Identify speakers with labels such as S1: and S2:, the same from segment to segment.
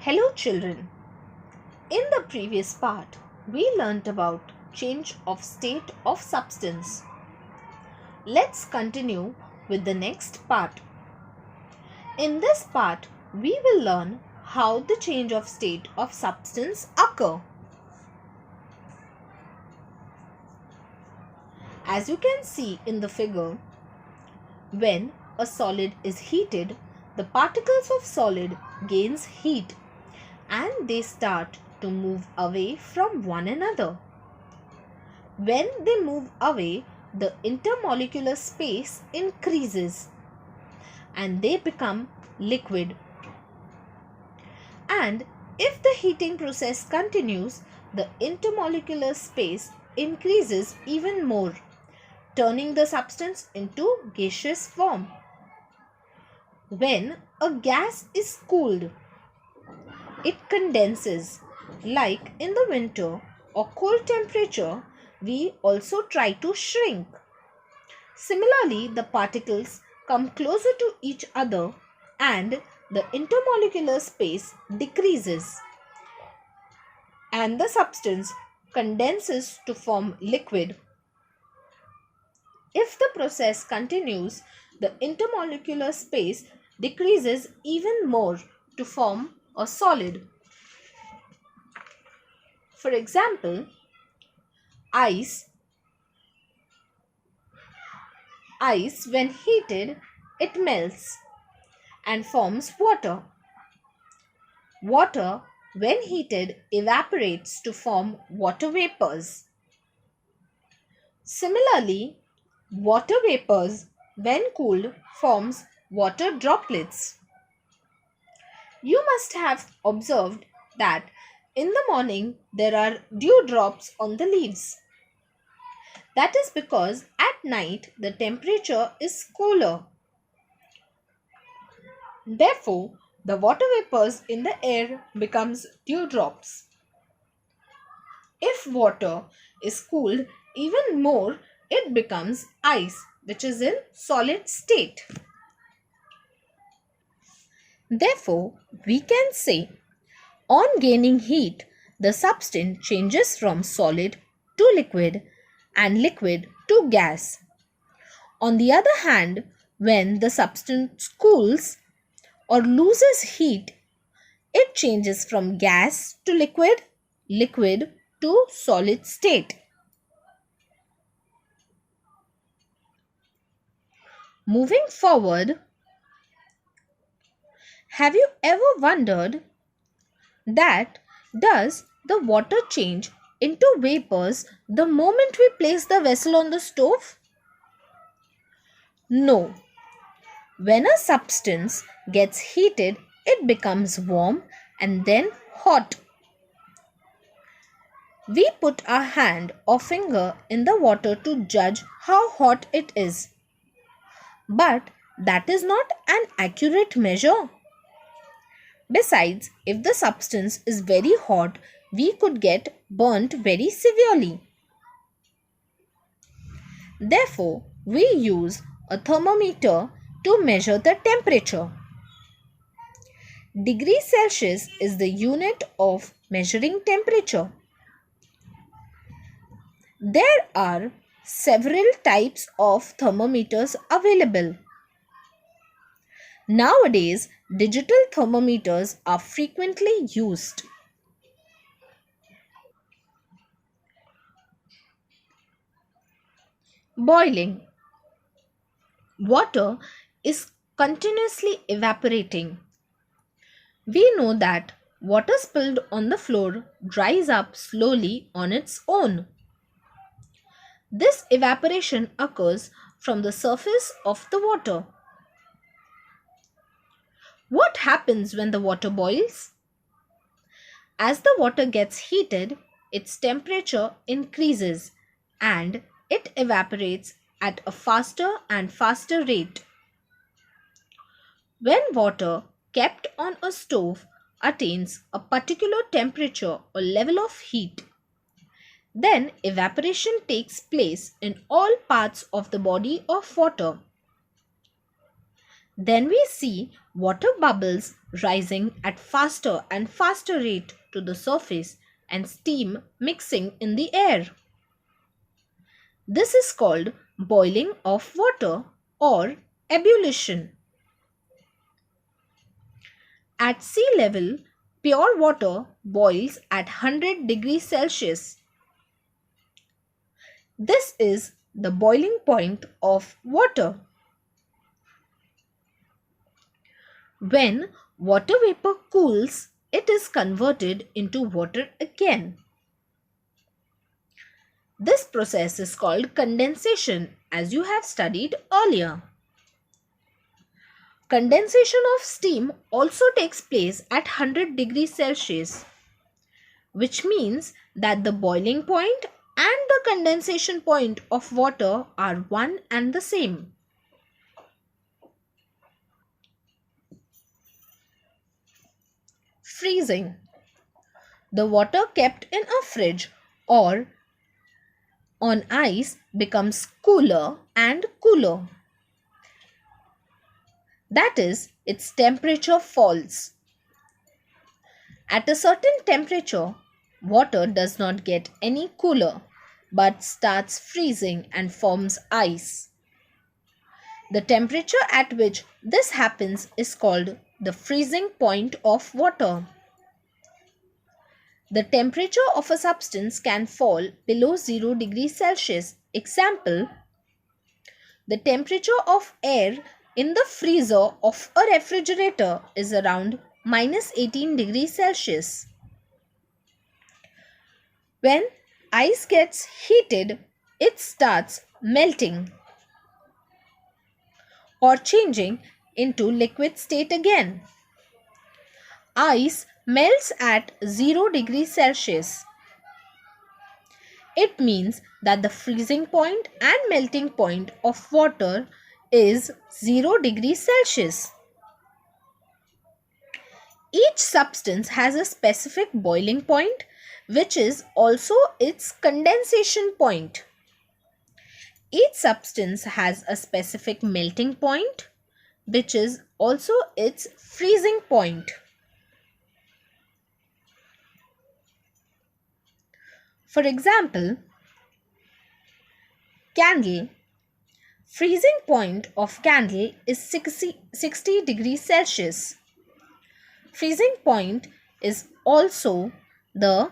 S1: Hello children. In the previous part, we learnt about change of state of substance. Let's continue with the next part. In this part, we will learn how the change of state of substance occur. As you can see in the figure, when a solid is heated, the particles of solid gains heat and they start to move away from one another. When they move away, the intermolecular space increases and they become liquid. And if the heating process continues, the intermolecular space increases even more, turning the substance into gaseous form. When a gas is cooled, it condenses. Like in the winter or cold temperature, we also try to shrink. Similarly, the particles come closer to each other and the intermolecular space decreases and the substance condenses to form liquid. If the process continues, the intermolecular space decreases even more to form a solid. For example, ice when heated, it melts and forms water. Water when heated evaporates to form water vapors. Similarly, water vapors when cooled forms water droplets. You must have observed that in the morning there are dewdrops on the leaves. That is because at night the temperature is cooler. Therefore, the water vapors in the air becomes dewdrops. If water is cooled even more, it becomes ice, which is in solid state. Therefore, we can say, on gaining heat, the substance changes from solid to liquid and liquid to gas. On the other hand, when the substance cools or loses heat, it changes from gas to liquid, liquid to solid state. Moving forward, have you ever wondered that does the water change into vapors the moment we place the vessel on the stove? No. When a substance gets heated, it becomes warm and then hot. We put our hand or finger in the water to judge how hot it is. But that is not an accurate measure. Besides, if the substance is very hot, we could get burnt very severely. Therefore, we use a thermometer to measure the temperature. Degree Celsius is the unit of measuring temperature. There are several types of thermometers available. Nowadays, digital thermometers are frequently used. Boiling. Water is continuously evaporating. We know that water spilled on the floor dries up slowly on its own. This evaporation occurs from the surface of the water. What happens when the water boils? As the water gets heated, its temperature increases and it evaporates at a faster and faster rate. When water kept on a stove attains a particular temperature or level of heat, then evaporation takes place in all parts of the body of water. Then we see water bubbles rising at faster and faster rate to the surface and steam mixing in the air. This is called boiling of water or ebullition. At sea level, pure water boils at 100 degrees Celsius. This is the boiling point of water. When water vapor cools, it is converted into water again. This process is called condensation, as you have studied earlier. Condensation of steam also takes place at 100 degrees Celsius, which means that the boiling point and the condensation point of water are one and the same. Freezing. The water kept in a fridge or on ice becomes cooler and cooler. That is, its temperature falls. At a certain temperature, water does not get any cooler but starts freezing and forms ice. The temperature at which this happens is called the freezing point of water. The temperature of a substance can fall below 0 degrees Celsius. Example, the temperature of air in the freezer of a refrigerator is around minus 18 degrees Celsius. When ice gets heated, it starts melting or changing into liquid state again. Ice melts at 0 degrees Celsius. It means that the freezing point and melting point of water is 0 degrees Celsius. Each substance has a specific boiling point, which is also its condensation point. Each substance has a specific melting point, which is also its freezing point. For example, candle. Freezing point of candle is 60 degrees Celsius. Freezing point is also the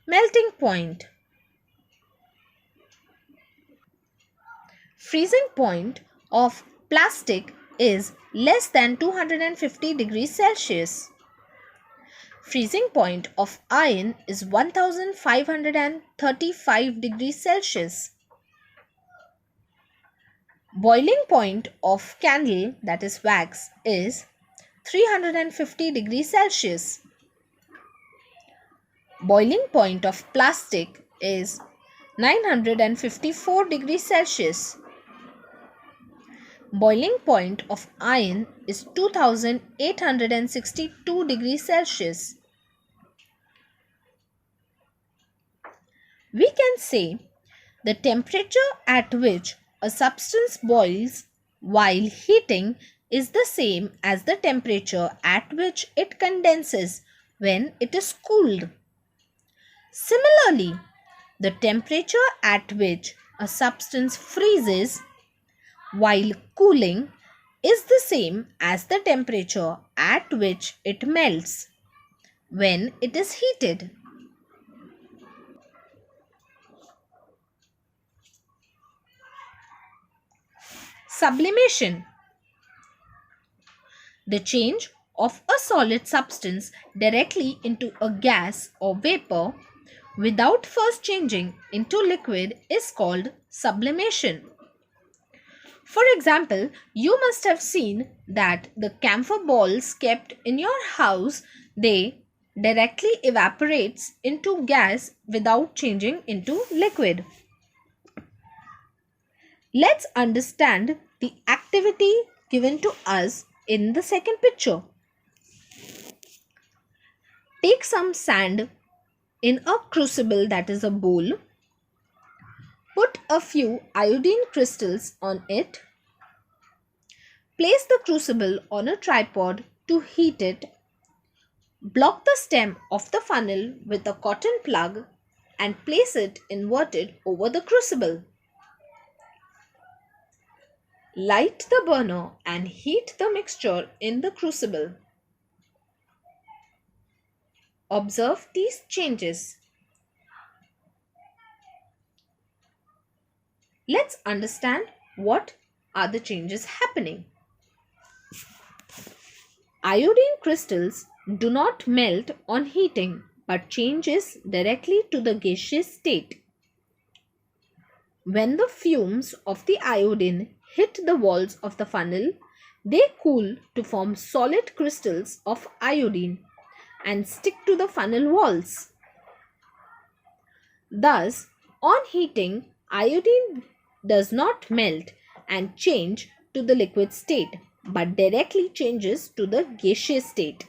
S1: melting point. Freezing point of plastic is less than 250 degrees Celsius. Freezing point of iron is 1535 degrees Celsius. Boiling point of candle, that is wax, is 350 degrees Celsius. Boiling point of plastic is 954 degrees Celsius. Boiling point of iron is 2862 degrees Celsius. We can say the temperature at which a substance boils while heating is the same as the temperature at which it condenses when it is cooled. Similarly, the temperature at which a substance freezes while cooling is the same as the temperature at which it melts when it is heated. Sublimation. The change of a solid substance directly into a gas or vapor without first changing into liquid is called sublimation. For example, you must have seen that the camphor balls kept in your house, they directly evaporates into gas without changing into liquid. Let's understand the activity given to us in the second picture. Take some sand in a crucible, that is a bowl. Put a few iodine crystals on it. Place the crucible on a tripod to heat it. Block the stem of the funnel with a cotton plug and place it inverted over the crucible. Light the burner and heat the mixture in the crucible. Observe these changes. Let's understand what are the changes happening. Iodine crystals do not melt on heating but changes directly to the gaseous state. When the fumes of the iodine hit the walls of the funnel, they cool to form solid crystals of iodine and stick to the funnel walls. Thus, on heating, iodine does not melt and change to the liquid state but directly changes to the gaseous state.